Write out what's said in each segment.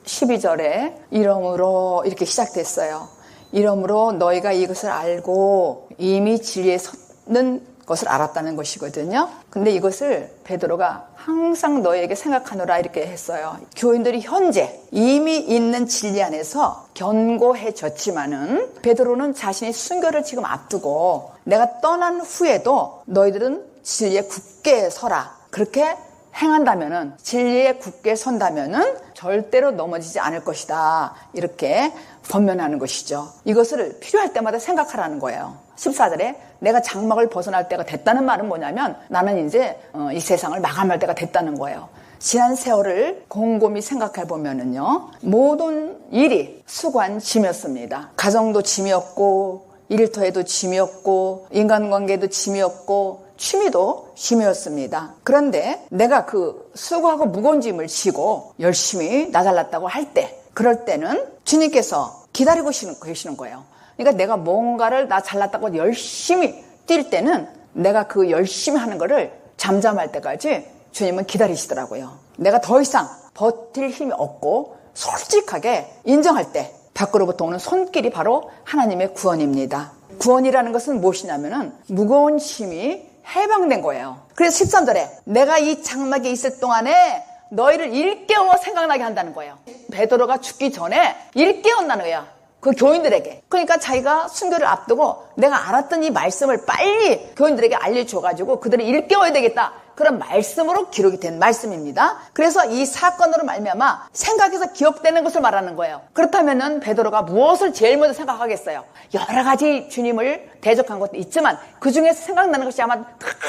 (12절에) 이러므로 이렇게 시작됐어요. 이러므로 너희가 이것을 알고 이미 진리에 섰는 것을 알았다는 것이거든요. 근데 이것을 베드로가 항상 너희에게 생각하노라 이렇게 했어요. 교인들이 현재 이미 있는 진리 안에서 견고해졌지만은 베드로는 자신이 순교를 지금 앞두고 내가 떠난 후에도 너희들은 진리에 굳게 서라. 그렇게 행한다면은, 진리에 굳게 선다면은 절대로 넘어지지 않을 것이다. 이렇게 권면하는 것이죠. 이것을 필요할 때마다 생각하라는 거예요. 14절에 내가 장막을 벗어날 때가 됐다는 말은 뭐냐면 나는 이제 이 세상을 마감할 때가 됐다는 거예요. 지난 세월을 곰곰이 생각해 보면은요, 모든 일이 수고한 짐이었습니다. 가정도 짐이었고, 일터에도 짐이었고, 인간관계도 짐이었고, 취미도 짐이었습니다. 그런데 내가 그 수고하고 무거운 짐을 지고 열심히 나 잘났다고 할 때, 그럴 때는 주님께서 기다리고 계시는 거예요. 그러니까 내가 뭔가를 나 잘났다고 열심히 뛸 때는 내가 그 열심히 하는 거를 잠잠할 때까지 주님은 기다리시더라고요. 내가 더 이상 버틸 힘이 없고 솔직하게 인정할 때 밖으로부터 오는 손길이 바로 하나님의 구원입니다. 구원이라는 것은 무엇이냐면은 무거운 짐이 해방된 거예요. 그래서 13절에 내가 이 장막에 있을 동안에 너희를 일깨워 생각나게 한다는 거예요. 베드로가 죽기 전에 일깨운다는 거예요. 그 교인들에게. 그러니까 자기가 순교를 앞두고 내가 알았던 이 말씀을 빨리 교인들에게 알려줘가지고 그들을 일깨워야 되겠다. 그런 말씀으로 기록이 된 말씀입니다. 그래서 이 사건으로 말미암아 생각해서 기억되는 것을 말하는 거예요. 그렇다면은 베드로가 무엇을 제일 먼저 생각하겠어요? 여러 가지 주님을 대적한 것도 있지만 그 중에서 생각나는 것이 아마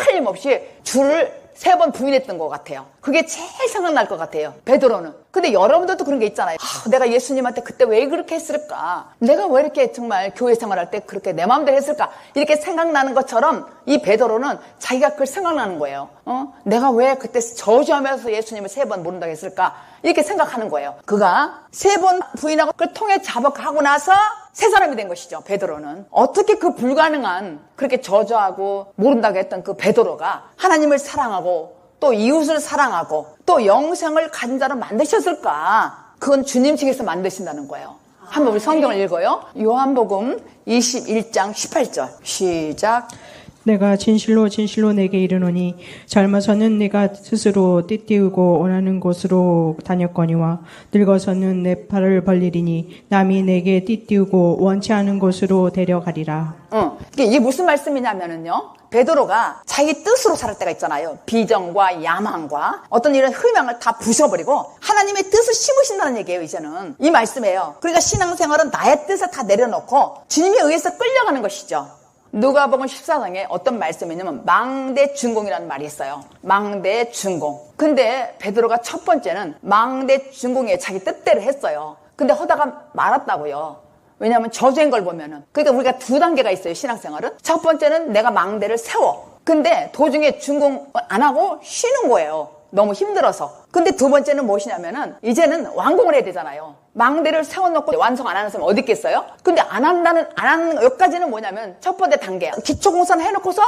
틀림없이 주를 3번 부인했던 것 같아요. 그게 제일 생각날 것 같아요, 베드로는. 근데 여러분들도 그런 게 있잖아요. 내가 예수님한테 그때 왜 그렇게 했을까? 내가 왜 이렇게 정말 교회 생활할 때 그렇게 내 마음대로 했을까? 이렇게 생각나는 것처럼 이 베드로는 자기가 그걸 생각나는 거예요. 내가 왜 그때 저주하면서 예수님을 3번 모른다고 했을까? 이렇게 생각하는 거예요. 그가 3번 부인하고 그걸 통해 자복하고 나서 새 사람이 된 것이죠, 베드로는. 어떻게 그 불가능한, 그렇게 저주하고 모른다고 했던 그 베드로가 하나님을 사랑하고 또 이웃을 사랑하고 또 영생을 가진 자로 만드셨을까? 그건 주님 측에서 만드신다는 거예요. 한번 우리 성경을 읽어요. 요한복음 21장 18절 시작. 내가 진실로 진실로 내게 이르노니 젊어서는 내가 스스로 띠띠우고 원하는 곳으로 다녔거니와 늙어서는 내 팔을 벌리리니 남이 내게 띠띠우고 원치 않은 곳으로 데려가리라. 이게 무슨 말씀이냐면은요, 베드로가 자기 뜻으로 살 때가 있잖아요. 비전과 야망과 어떤 이런 희망을 다 부셔버리고 하나님의 뜻을 심으신다는 얘기예요. 이제는 이 말씀이에요. 그러니까 신앙생활은 나의 뜻을 다 내려놓고 주님에 의해서 끌려가는 것이죠. 누가복음 14장에 어떤 말씀이냐면 망대준공이라는 말이 있어요. 망대준공. 근데 베드로가 첫 번째는 망대준공에 자기 뜻대로 했어요. 근데 하다가 말았다고요. 왜냐하면 저주인 걸 보면은. 그러니까 우리가 2단계가 있어요, 신앙생활은. 첫 번째는 내가 망대를 세워. 근데 도중에 준공 안 하고 쉬는 거예요. 너무 힘들어서. 근데 2번째는 무엇이냐면은 이제는 완공을 해야 되잖아요. 망대를 세워놓고 완성 안 하는 사람 어디 있겠어요? 근데 안 하는 여기까지는 뭐냐면 첫 번째 단계. 기초공사는 해놓고서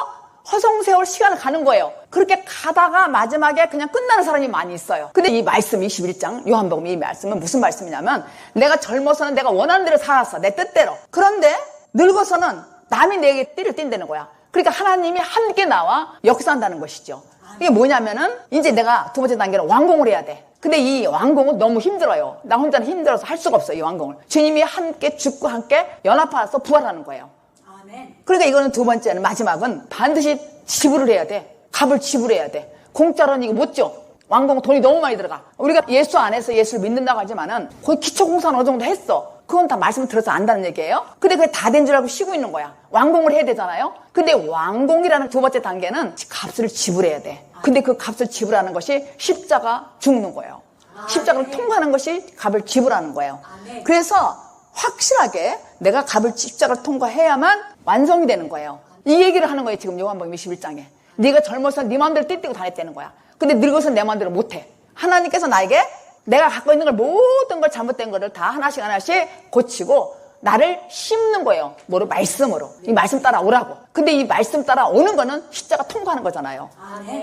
허송세월 시간을 가는 거예요. 그렇게 가다가 마지막에 그냥 끝나는 사람이 많이 있어요. 근데 이 말씀 21장 요한복음 이 말씀은 무슨 말씀이냐면 내가 젊어서는 내가 원하는 대로 살았어. 내 뜻대로. 그런데 늙어서는 남이 내게 띠를 띈다는 거야. 그러니까 하나님이 함께 나와 역사한다는 것이죠. 이게 뭐냐면은 이제 내가 2번째 단계는 완공을 해야 돼. 근데 이 완공은 너무 힘들어요. 나 혼자는 힘들어서 할 수가 없어요, 이 완공을. 주님이 함께 죽고 함께 연합하여서 부활하는 거예요. 아멘. 그러니까 이거는 2번째는 마지막은 반드시 지불을 해야 돼. 값을 지불해야 돼. 공짜로는 이거 못 줘. 완공 돈이 너무 많이 들어가. 우리가 예수 안에서 예수를 믿는다고 하지만은 거의 기초공사는 어느 정도 했어. 그건 다 말씀을 들어서 안다는 얘기예요. 근데 그게 다 된 줄 알고 쉬고 있는 거야. 완공을 해야 되잖아요. 근데 완공이라는 2번째 단계는 값을 지불해야 돼. 근데 그 값을 지불하는 것이 십자가 죽는 거예요. 십자가를 통과하는 것이 값을 지불하는 거예요. 그래서 확실하게 내가 십자가를 통과해야만 완성이 되는 거예요. 이 얘기를 하는 거예요, 지금 요한복음 21장에. 네가 젊어서 네 마음대로 띠띠고 다녔다는 거야. 근데 늙어서 내 마음대로 못해. 하나님께서 나에게 내가 갖고 있는 걸 모든 걸 잘못된 거를 다 하나씩 하나씩 고치고 나를 심는 거예요. 뭐로? 말씀으로. 이 말씀 따라오라고. 근데 이 말씀 따라오는 거는 십자가 통과하는 거잖아요.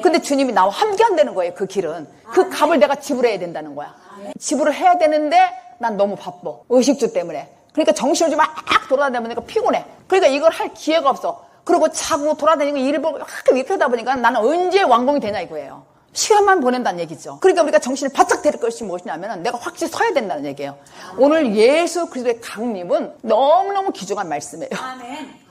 근데 주님이 나와 함께 한다는 거예요. 그 길은. 그 값을 내가 지불해야 된다는 거야. 지불을 해야 되는데 난 너무 바빠. 의식주 때문에. 그러니까 정신을 좀 막 돌아다니니까 피곤해. 그러니까 이걸 할 기회가 없어. 그리고 자꾸 돌아다니고 일을 보고 이렇게 하다 보니까 나는 언제 완공이 되냐 이거예요. 시간만 보낸다는 얘기죠. 그러니까 우리가 정신을 바짝 데릴 것이 무엇이냐면 내가 확실히 서야 된다는 얘기예요. 오늘 예수 그리스도의 강림은 너무너무 귀중한 말씀이에요.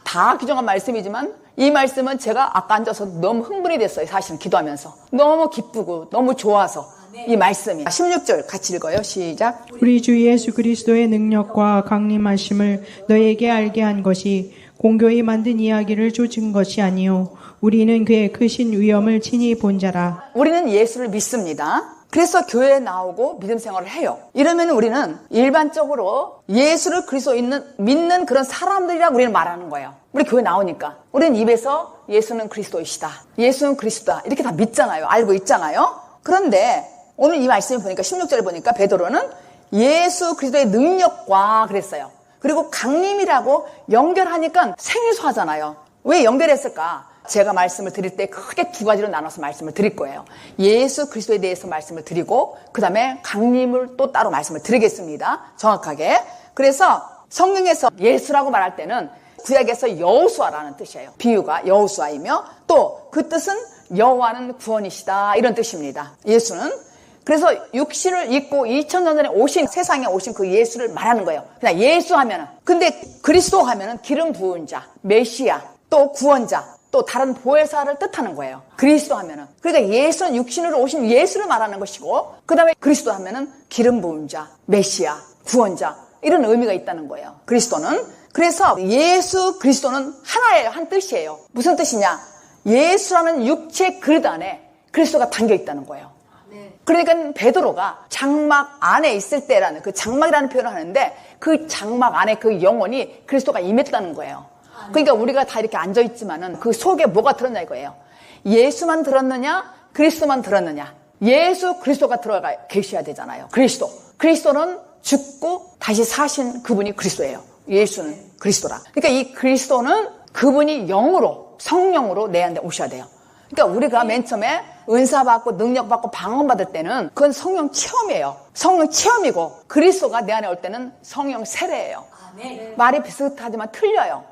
다 귀중한 말씀이지만 이 말씀은 제가 아까 앉아서 너무 흥분이 됐어요. 사실은 기도하면서. 너무 기쁘고 너무 좋아서 이 말씀이. 16절 같이 읽어요. 시작. 우리 주 예수 그리스도의 능력과 강림하심을 너에게 알게 한 것이 공교히 만든 이야기를 조진 것이 아니요 우리는 그의 크신 위엄을 친히 본 자라. 우리는 예수를 믿습니다. 그래서 교회에 나오고 믿음 생활을 해요. 이러면 우리는 일반적으로 예수를 그리스도 믿는 그런 사람들이라고 우리는 말하는 거예요. 우리 교회 나오니까. 우리는 입에서 예수는 그리스도이시다. 예수는 그리스도다. 이렇게 다 믿잖아요. 알고 있잖아요. 그런데 오늘 이 말씀을 보니까 16절을 보니까 베드로는 예수 그리스도의 능력과 그랬어요. 그리고 강림이라고 연결하니까 생소하잖아요. 왜 연결했을까? 제가 말씀을 드릴 때 크게 두 가지로 나눠서 말씀을 드릴 거예요. 예수 그리스도에 대해서 말씀을 드리고 그 다음에 강림을 또 따로 말씀을 드리겠습니다. 정확하게. 그래서 성경에서 예수라고 말할 때는 구약에서 여호수아라는 뜻이에요. 비유가 여호수아이며 또 그 뜻은 여호와는 구원이시다 이런 뜻입니다. 예수는. 그래서 육신을 입고 2000년 전에 오신 세상에 오신 그 예수를 말하는 거예요. 그냥 예수 하면은. 근데 그리스도 하면은 기름 부은 자, 메시아, 또 구원자, 또 다른 보혜사를 뜻하는 거예요. 그리스도 하면은. 그러니까 예수는 육신으로 오신 예수를 말하는 것이고 그 다음에 그리스도 하면은 기름 부은 자, 메시아, 구원자 이런 의미가 있다는 거예요. 그리스도는. 그래서 예수 그리스도는 하나예요. 한 뜻이에요. 무슨 뜻이냐? 예수라는 육체 그릇 안에 그리스도가 담겨 있다는 거예요. 그러니까 베드로가 장막 안에 있을 때라는 그 장막이라는 표현을 하는데 그 장막 안에 그 영혼이 그리스도가 임했다는 거예요. 그러니까 우리가 다 이렇게 앉아있지만은 그 속에 뭐가 들었냐 이거예요. 예수만 들었느냐 그리스도만 들었느냐. 예수 그리스도가 들어가 계셔야 되잖아요. 그리스도는 죽고 다시 사신 그분이 그리스도예요. 예수는 그리스도라. 그러니까 이 그리스도는 그분이 영으로 성령으로 내 안에 오셔야 돼요. 그러니까 우리가 맨 처음에 은사 받고 능력 받고 방언 받을 때는 그건 성령 체험이에요. 성령 체험이고 그리스도가 내 안에 올 때는 성령 세례예요. 말이 비슷하지만 틀려요.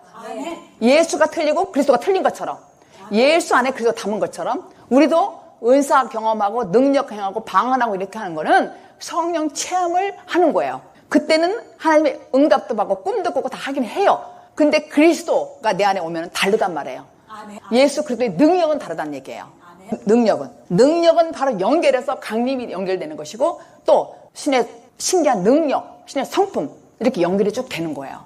예수가 틀리고 그리스도가 틀린 것처럼 예수 안에 그리스도가 담은 것처럼 우리도 은사 경험하고 능력 경험하고 방언하고 이렇게 하는 거는 성령 체험을 하는 거예요. 그때는 하나님의 응답도 받고 꿈도 꾸고 다 하긴 해요. 근데 그리스도가 내 안에 오면 다르단 말이에요. 예수 그리스도의 능력은 다르다는 얘기예요. 능력은 바로 연결해서 강림이 연결되는 것이고 또 신의 신기한 능력, 신의 성품 이렇게 연결이 쭉 되는 거예요.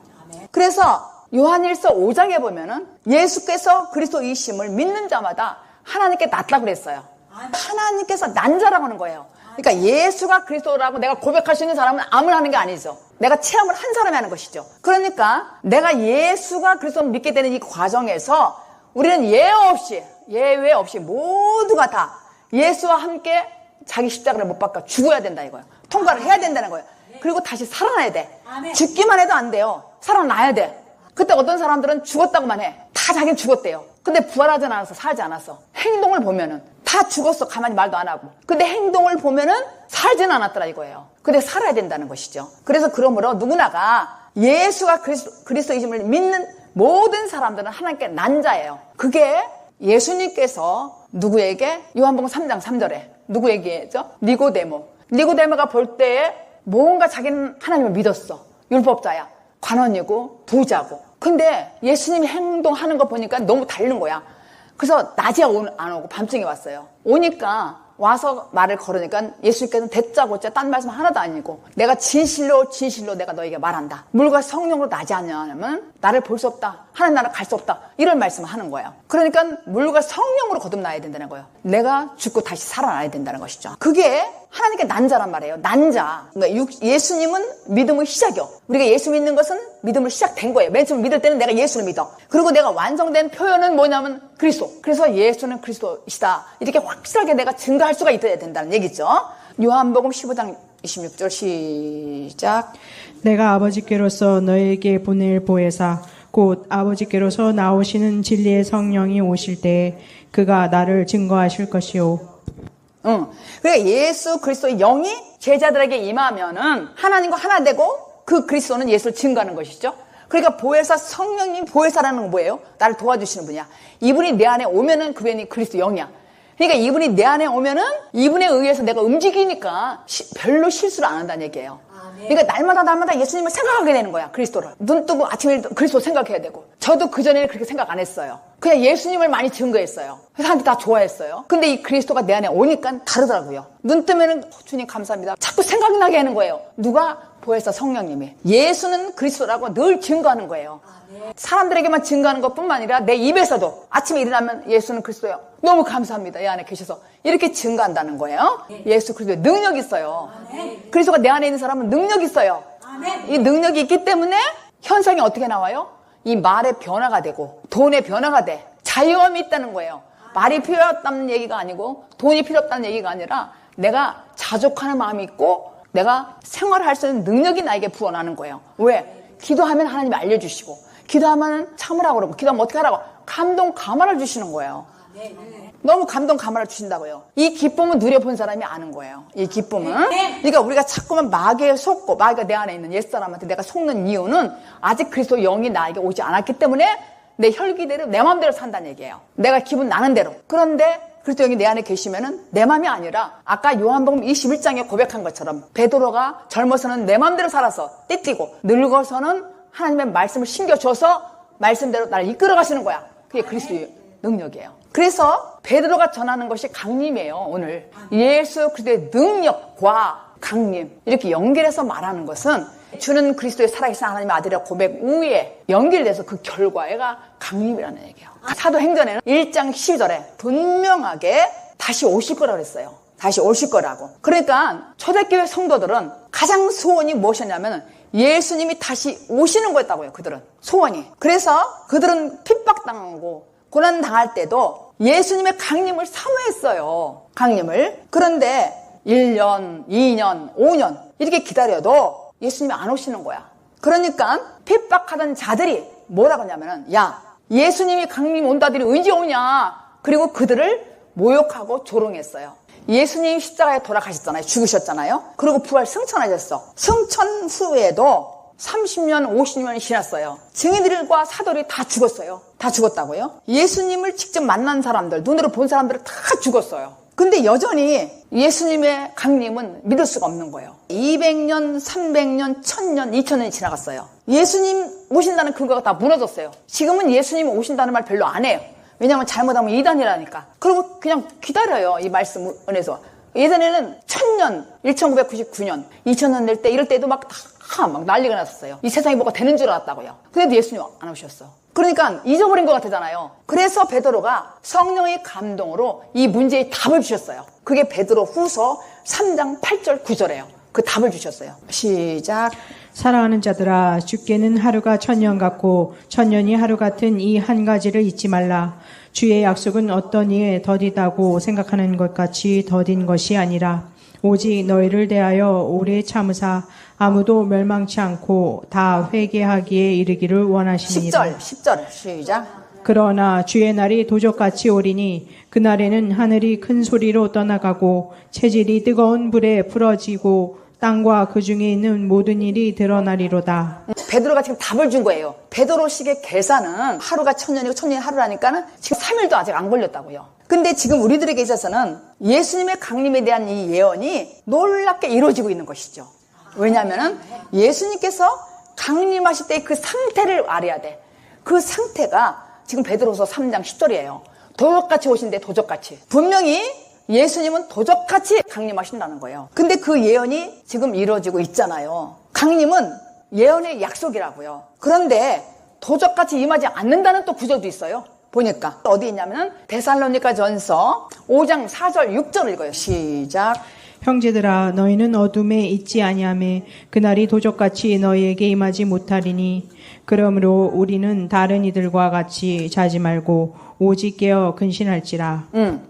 그래서 요한일서 5장에 보면은 예수께서 그리스도이심을 믿는 자마다 하나님께 낫다고 그랬어요. 하나님께서 난 자라고 하는 거예요. 그러니까 예수가 그리스도라고 내가 고백할 수 있는 사람은 아무나 하는 게 아니죠. 내가 체험을 한 사람이 하는 것이죠. 그러니까 내가 예수가 그리스도를 믿게 되는 이 과정에서 우리는 예외 없이 모두가 다 예수와 함께 자기 십자가를 못 박아 죽어야 된다 이거예요. 통과를 해야 된다는 거예요. 그리고 다시 살아나야 돼. 죽기만 해도 안 돼요. 살아나야 돼. 그때 어떤 사람들은 죽었다고만 해. 다 자기는 죽었대요. 근데 부활하지 않아서 살지 않았어. 행동을 보면은 다 죽었어. 가만히 말도 안 하고. 근데 행동을 보면은 살지는 않았더라 이거예요. 근데 살아야 된다는 것이죠. 그래서 그러므로 누구나가 예수가 그리스도이심을 믿는 모든 사람들은 하나님께 난 자예요. 그게 예수님께서 누구에게 요한복음 3장 3절에 누구에게죠? 니고데모가 볼 때에 뭔가 자기는 하나님을 믿었어. 율법자야. 관원이고 부자고. 근데 예수님이 행동하는 거 보니까 너무 다른 거야. 그래서 낮에 안 오고 밤중에 왔어요. 오니까 와서 말을 걸으니까 예수님께서는 대짜고짜 딴 말씀 하나도 아니고 내가 진실로 내가 너에게 말한다. 물과 성령으로 나지 않냐면 나를 볼 수 없다. 하나님 나라 갈 수 없다. 이런 말씀을 하는 거예요. 그러니까 물과 성령으로 거듭나야 된다는 거예요. 내가 죽고 다시 살아나야 된다는 것이죠. 그게 하나님께 난 자란 말이에요. 난 자. 그러니까 예수님은 믿음의 시작이요. 우리가 예수 믿는 것은 믿음을 시작된 거예요. 맨 처음 믿을 때는 내가 예수를 믿어. 그리고 내가 완성된 표현은 뭐냐면 그리스도. 그래서 예수는 그리스도이시다. 이렇게 확실하게 내가 증거할 수가 있어야 된다는 얘기죠. 요한복음 15장 26절 시작. 내가 아버지께로서 너에게 보낼 보혜사 곧 아버지께로서 나오시는 진리의 성령이 오실 때에 그가 나를 증거하실 것이요. 그러니까 예수 그리스도의 영이 제자들에게 임하면은 하나님과 하나 되고 그 그리스도는 예수를 증거하는 것이죠. 그러니까 보혜사 성령님 보혜사라는 건 뭐예요? 나를 도와주시는 분이야. 이분이 내 안에 오면은 그분이 그리스도 영이야. 그러니까 이분이 내 안에 오면은 이분에 의해서 내가 움직이니까 별로 실수를 안 한다는 얘기예요. 그러니까 날마다 예수님을 생각하게 되는 거야. 그리스도를. 눈 뜨고 아침에 그리스도 생각해야 되고. 저도 그전에는 그렇게 생각 안 했어요. 그냥 예수님을 많이 증거했어요. 사람들이 다 좋아했어요. 근데 이 그리스도가 내 안에 오니까 다르더라고요. 눈 뜨면은 주님 감사합니다. 자꾸 생각나게 하는 거예요. 누가? 보혜사 성령님이. 예수는 그리스도라고 늘 증거하는 거예요. 사람들에게만 증거하는 것뿐만 아니라 내 입에서도 아침에 일어나면 예수는 그리스도예요. 너무 감사합니다. 이 안에 계셔서. 이렇게 증거한다는 거예요. 예수 그리스도의 능력이 있어요. 그리스도가 내 안에 있는 사람은 능력이 있어요. 이 능력이 있기 때문에 현상이 어떻게 나와요? 이 말의 변화가 되고 돈의 변화가 돼. 자유함이 있다는 거예요. 말이 필요 없다는 얘기가 아니고 돈이 필요 없다는 얘기가 아니라 내가 자족하는 마음이 있고 내가 생활할 수 있는 능력이 나에게 부어나는 거예요. 왜? 기도하면 하나님이 알려주시고 기도하면 참으라고 그러고 기도하면 어떻게 하라고? 감동 감화를 주시는 거예요. 너무 감동 감화를 주신다고요. 이 기쁨은 누려본 사람이 아는 거예요. 이 기쁨은. 그러니까 우리가 자꾸만 마귀에 속고 마귀가 내 안에 있는 옛사람한테 내가 속는 이유는 아직 그리스도 영이 나에게 오지 않았기 때문에 내 혈기대로 내 마음대로 산다는 얘기예요. 내가 기분 나는 대로. 그런데 그리스도 영이 내 안에 계시면은 내 마음이 아니라 아까 요한복음 21장에 고백한 것처럼 베드로가 젊어서는 내 마음대로 살아서 띠뛰고 늙어서는 하나님의 말씀을 신겨줘서 말씀대로 나를 이끌어 가시는 거야. 그게 그리스도의 능력이에요. 그래서 베드로가 전하는 것이 강림이에요. 오늘 예수 그리스도의 능력과 강림 이렇게 연결해서 말하는 것은 주는 그리스도의 살아계신 하나님의 아들이라고 고백 후에 연결돼서 그 결과가 강림이라는 얘기예요. 사도행전에는 1장 12절에 분명하게 다시 오실 거라고 했어요. 다시 오실 거라고. 그러니까 초대교회 성도들은 가장 소원이 무엇이었냐면 예수님이 다시 오시는 거였다고요. 그들은 소원이. 그래서 그들은 핍박당하고 고난당할 때도 예수님의 강림을 사모했어요. 강림을. 그런데 1년, 2년, 5년 이렇게 기다려도 예수님이 안 오시는 거야. 그러니까 핍박하던 자들이 뭐라고 하냐면은 야 예수님이 강림 온다더니 언제 오냐. 그리고 그들을 모욕하고 조롱했어요. 예수님이 십자가에 돌아가셨잖아요. 죽으셨잖아요. 그리고 부활 승천하셨어. 승천 후에도 30년, 50년이 지났어요. 증인들과 사도들이 다 죽었어요. 다 죽었다고요? 예수님을 직접 만난 사람들, 눈으로 본 사람들은 다 죽었어요. 근데 여전히 예수님의 강림은 믿을 수가 없는 거예요. 200년, 300년, 1000년, 2000년이 지나갔어요. 예수님 오신다는 근거가 다 무너졌어요. 지금은 예수님 오신다는 말 별로 안 해요. 왜냐하면 잘못하면 이단이라니까. 그리고 그냥 기다려요. 이 말씀 안에서. 예전에는 1000년, 1999년, 2000년 될 때 이럴 때도 막 난리가 났었어요. 이 세상이 뭐가 되는 줄 알았다고요. 그래도 예수님 안 오셨어. 그러니까 잊어버린 것 같잖아요. 그래서 베드로가 성령의 감동으로 이 문제의 답을 주셨어요. 그게 베드로 후서 3장 8절 9절이에요. 그 답을 주셨어요. 시작. 사랑하는 자들아 주께는 하루가 천년 같고 천년이 하루 같은 이 한 가지를 잊지 말라. 주의 약속은 어떤 이에 더디다고 생각하는 것 같이 더딘 것이 아니라 오직 너희를 대하여 오래 참으사 아무도 멸망치 않고 다 회개하기에 이르기를 원하시니라. 10절 시작. 그러나 주의 날이 도적같이 오리니 그날에는 하늘이 큰 소리로 떠나가고 체질이 뜨거운 불에 풀어지고 땅과 그 중에 있는 모든 일이 드러나리로다. 베드로가 지금 답을 준 거예요. 베드로식의 계산은 하루가 1000년이고 1000년이 하루라니까는 지금 3일도 아직 안 걸렸다고요. 근데 지금 우리들에게 있어서는 예수님의 강림에 대한 이 예언이 놀랍게 이루어지고 있는 것이죠. 왜냐하면 예수님께서 강림하실 때 그 상태를 알아야 돼. 그 상태가 지금 베드로서 3장 10절이에요. 도적같이 오신대. 도적같이. 분명히 예수님은 도적같이 강림하신다는 거예요. 근데 그 예언이 지금 이루어지고 있잖아요. 강림은 예언의 약속이라고요. 그런데 도적같이 임하지 않는다는 또 구절도 있어요. 보니까 어디 있냐면은 데살로니가 전서 5장 4절 6절을 읽어요. 시작. 형제들아 너희는 어둠에 있지 아니하매 그날이 도적같이 너희에게 임하지 못하리니 그러므로 우리는 다른 이들과 같이 자지 말고 오직 깨어 근신할지라.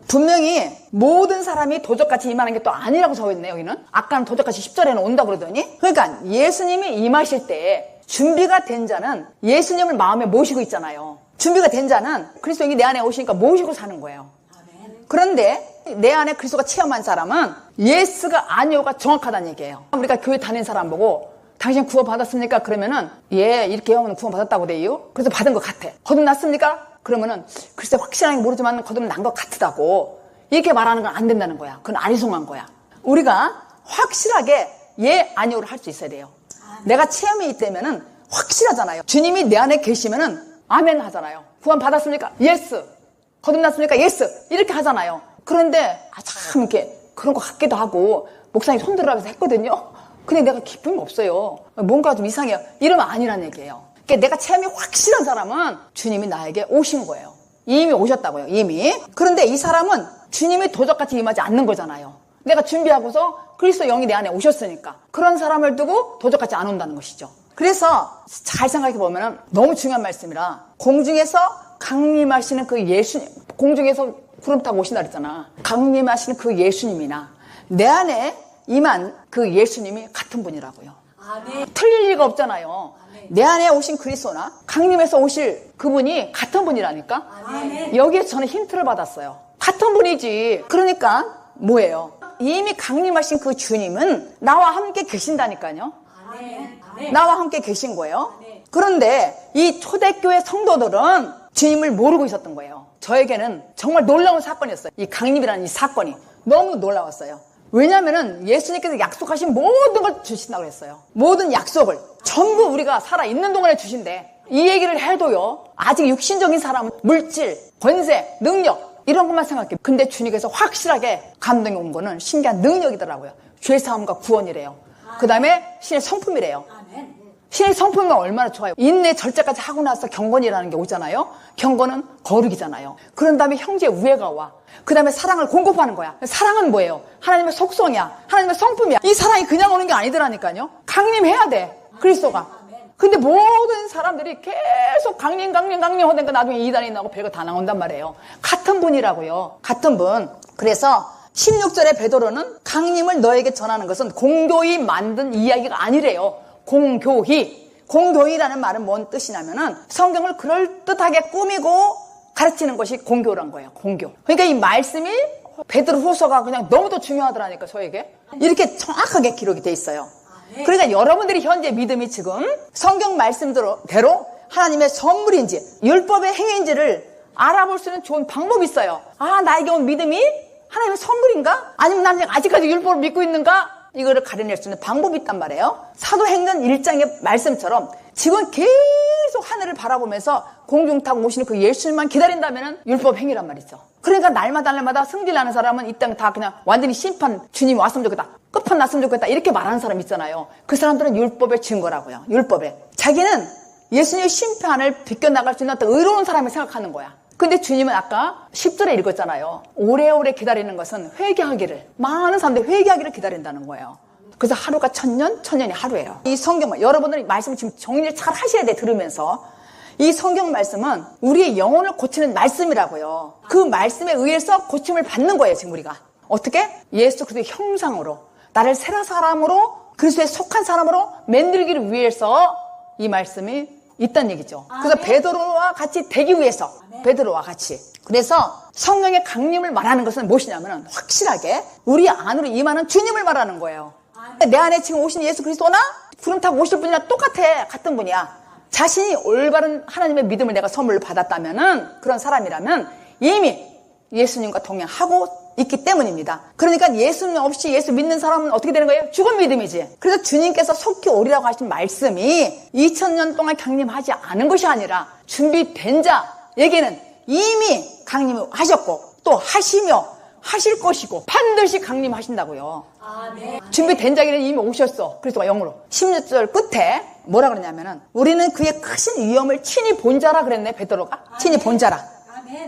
분명히 모든 사람이 도적같이 임하는 게 또 아니라고 적어있네 여기는. 아까는 도적같이 10절에는 온다고 그러더니, 그러니까 예수님이 임하실 때 준비가 된 자는 예수님을 마음에 모시고 있잖아요. 준비가 된 자는 그리스도인이 내 안에 오시니까 모시고 사는 거예요. 그런데 내 안에 그리스도가 체험한 사람은 예스가 아니오가 정확하다는 얘기예요. 우리가 교회 다니는 사람 보고 당신 구원 받았습니까? 그러면은 예 이렇게 하면 구원 받았다고 돼요. 그래서 받은 것 같아. 거듭 났습니까? 그러면은 글쎄 확실하게 모르지만 거듭 난 것 같다고 이렇게 말하는 건 안 된다는 거야. 그건 아리송한 거야. 우리가 확실하게 예 아니오를 할 수 있어야 돼요. 내가 체험이 있다면은 확실하잖아요. 주님이 내 안에 계시면은 아멘 하잖아요. 구원 받았습니까? 예스. 거듭났습니까? 예스. 이렇게 하잖아요. 그런데 참 이렇게 그런 것 같기도 하고 목사님 손들으라고 했거든요. 근데 내가 기쁨이 없어요. 뭔가 좀 이상해요. 이러면 아니란 얘기예요. 그러니까 내가 체험이 확실한 사람은 주님이 나에게 오신 거예요. 이미 오셨다고요. 이미. 그런데 이 사람은 주님이 도적같이 임하지 않는 거잖아요. 내가 준비하고서 그리스도 영이 내 안에 오셨으니까 그런 사람을 두고 도적같이 안 온다는 것이죠. 그래서 잘 생각해 보면 너무 중요한 말씀이라, 공중에서 강림하시는 그 예수님, 공중에서 구름 타고 오신다 그랬잖아. 강림하시는 그 예수님이나 내 안에 임한 그 예수님이 같은 분이라고요. 아멘. 틀릴 리가 없잖아요. 아멘. 내 안에 오신 그리스도나 강림해서 오실 그분이 같은 분이라니까. 아멘. 여기에 저는 힌트를 받았어요. 같은 분이지. 그러니까 뭐예요? 이미 강림하신 그 주님은 나와 함께 계신다니까요. 아멘. 아멘. 나와 함께 계신 거예요. 아멘. 그런데 이 초대교회 성도들은 주님을 모르고 있었던 거예요. 저에게는 정말 놀라운 사건이었어요. 이 강림이라는 이 사건이 너무 놀라웠어요. 왜냐하면 예수님께서 약속하신 모든 걸 주신다고 했어요. 모든 약속을 전부 우리가 살아있는 동안에 주신대. 이 얘기를 해도요, 아직 육신적인 사람은 물질, 권세, 능력 이런 것만 생각해요. 근데 주님께서 확실하게 감동이 온 거는 신기한 능력이더라고요. 죄사함과 구원이래요. 그 다음에 신의 성품이래요. 신의 성품은 얼마나 좋아요. 인내 절제까지 하고 나서 경건이라는 게 오잖아요. 경건은 거룩이잖아요. 그런 다음에 형제 우애가 와. 그 다음에 사랑을 공급하는 거야. 사랑은 뭐예요? 하나님의 속성이야. 하나님의 성품이야. 이 사랑이 그냥 오는 게 아니더라니까요. 강림해야 돼. 그리스도가. 근데 모든 사람들이 계속 강림 하니까 나중에 이단이 나고 별거 다 나온단 말이에요. 같은 분이라고요. 같은 분. 그래서 16절에 베드로는 강림을 너에게 전하는 것은 공교히 만든 이야기가 아니래요. 공교히라는 말은 뭔 뜻이냐면은 성경을 그럴듯하게 꾸미고 가르치는 것이 공교란 거예요. 공교. 그러니까 이 말씀이 베드로 후서가 그냥 너무도 중요하더라니까 저에게. 이렇게 정확하게 기록이 돼 있어요. 그러니까 여러분들이 현재 믿음이 지금 성경 말씀대로 하나님의 선물인지 율법의 행위인지를 알아볼 수 있는 좋은 방법이 있어요. 아, 나에게 온 믿음이 하나님의 선물인가? 아니면 나는 아직까지 율법을 믿고 있는가? 이거를 가려낼 수 있는 방법이 있단 말이에요. 사도행전 1장의 말씀처럼 지금 계속 하늘을 바라보면서 공중 타고 오시는 그 예수님만 기다린다면 율법 행위란 말이죠. 그러니까 날마다 승질나는 사람은 이 땅 다 그냥 완전히 심판, 주님이 왔으면 좋겠다, 끝판 났으면 좋겠다 이렇게 말하는 사람 있잖아요. 그 사람들은 율법의 증거라고요. 율법에. 자기는 예수님의 심판을 비껴나갈 수 있는 어떤 의로운 사람을 생각하는 거야. 근데 주님은 아까 10절에 읽었잖아요. 오래오래 기다리는 것은 회개하기를, 많은 사람들이 회개하기를 기다린다는 거예요. 그래서 하루가 1000년, 1000년이 하루예요. 이 성경은 여러분들이 말씀을 지금 정리를 잘 하셔야 돼. 들으면서 이 성경 말씀은 우리의 영혼을 고치는 말씀이라고요. 그 말씀에 의해서 고침을 받는 거예요. 지금 우리가 어떻게? 예수 그리스도의 형상으로, 나를 새 사람으로, 그리스도에 속한 사람으로 만들기를 위해서 이 말씀이 있다는 얘기죠. 그래서 베드로와 같이 되기 위해서, 베드로와 같이. 그래서 성령의 강림을 말하는 것은 무엇이냐면 확실하게 우리 안으로 임하는 주님을 말하는 거예요. 내 안에 지금 오신 예수 그리스도나 구름 타고 오실 분이랑 똑같아. 같은 분이야. 자신이 올바른 하나님의 믿음을 내가 선물로 받았다면은, 그런 사람이라면 이미 예수님과 동행하고 있기 때문입니다. 그러니까 예수님 없이 예수 믿는 사람은 어떻게 되는 거예요? 죽은 믿음이지. 그래서 주님께서 속히 오리라고 하신 말씀이 2000년 동안 강림하지 않은 것이 아니라 준비된 자에게는 이미 강림을 하셨고 또 하시며 하실 것이고 반드시 강림하신다고요. 네. 준비된 자에게는 이미 오셨어. 그리스도가 영으로. 16절 끝에 뭐라 그러냐면은 우리는 그의 크신 위엄을 친히 본 자라 그랬네. 베드로가. 친히 본 자라.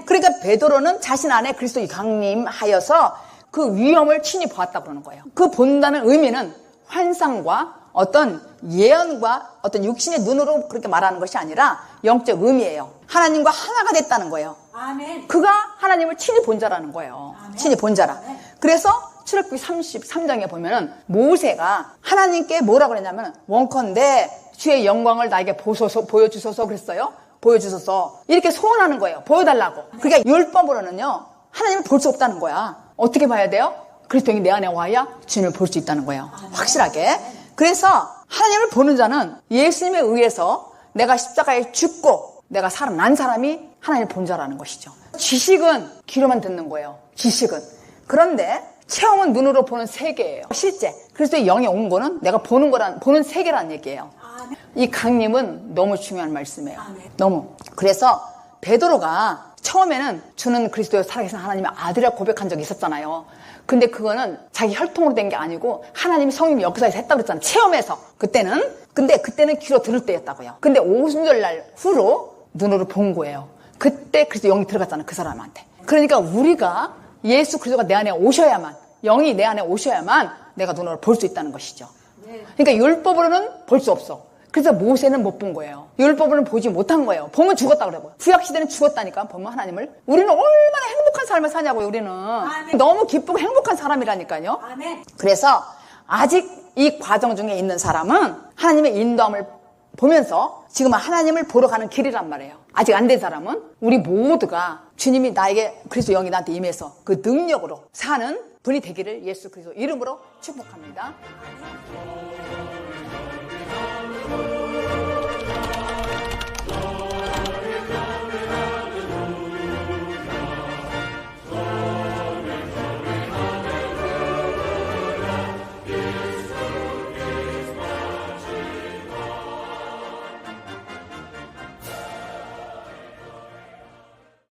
그러니까 베드로는 자신 안에 그리스도가 강림하여서 그 위험을 친히 보았다 그러는 거예요. 그 본다는 의미는 환상과 어떤 예언과 어떤 육신의 눈으로 그렇게 말하는 것이 아니라 영적 의미예요. 하나님과 하나가 됐다는 거예요. 아멘. 그가 하나님을 친히 본 자라는 거예요. 아멘. 친히 본 자라. 아멘. 그래서 출애굽기 33장에 보면은 모세가 하나님께 뭐라고 그랬냐면 원컨대 주의 영광을 나에게 보여주소서 그랬어요. 보여주소서. 이렇게 소원하는 거예요. 보여달라고. 그러니까 율법으로는요. 하나님을 볼 수 없다는 거야. 어떻게 봐야 돼요? 그리스도인이 내 안에 와야 주님을 볼 수 있다는 거예요. 확실하게. 그래서 하나님을 보는 자는 예수님에 의해서 내가 십자가에 죽고 내가 살아난 사람이 하나님을 본 자라는 것이죠. 지식은 귀로만 듣는 거예요. 지식은. 그런데 체험은 눈으로 보는 세계예요. 실제. 그리스도의 영이 온 거는 내가 보는 세계라는 얘기예요. 아멘. 이 강림은 너무 중요한 말씀이에요. 아멘. 너무. 그래서 베드로가 처음에는 주는 그리스도의 살아계신 하나님의 아들이라고 고백한 적이 있었잖아요. 근데 그거는 자기 혈통으로 된 게 아니고 하나님이 성령 역사에서 했다고 그랬잖아요. 체험해서. 근데 그때는 귀로 들을 때였다고요. 근데 오순절날 후로 눈으로 본 거예요. 그때 그리스도 영이 들어갔잖아요. 그 사람한테. 그러니까 우리가 예수 그리스도가 내 안에 오셔야만, 영이 내 안에 오셔야만 내가 눈으로 볼 수 있다는 것이죠. 그러니까 율법으로는 볼 수 없어. 그래서 모세는 못 본 거예요. 율법으로는 보지 못한 거예요. 보면 죽었다 그러고. 구약시대는 죽었다니까, 보면 하나님을. 우리는 얼마나 행복한 삶을 사냐고요, 우리는. 아멘. 너무 기쁘고 행복한 사람이라니까요. 아멘. 그래서 아직 이 과정 중에 있는 사람은 하나님의 인도함을 보면서 지금 하나님을 보러 가는 길이란 말이에요. 아직 안 된 사람은 우리 모두가 주님이 나에게 그리스도 영이 나한테 임해서 그 능력으로 사는 분이 되기를 예수 그리스도 이름으로 축복합니다.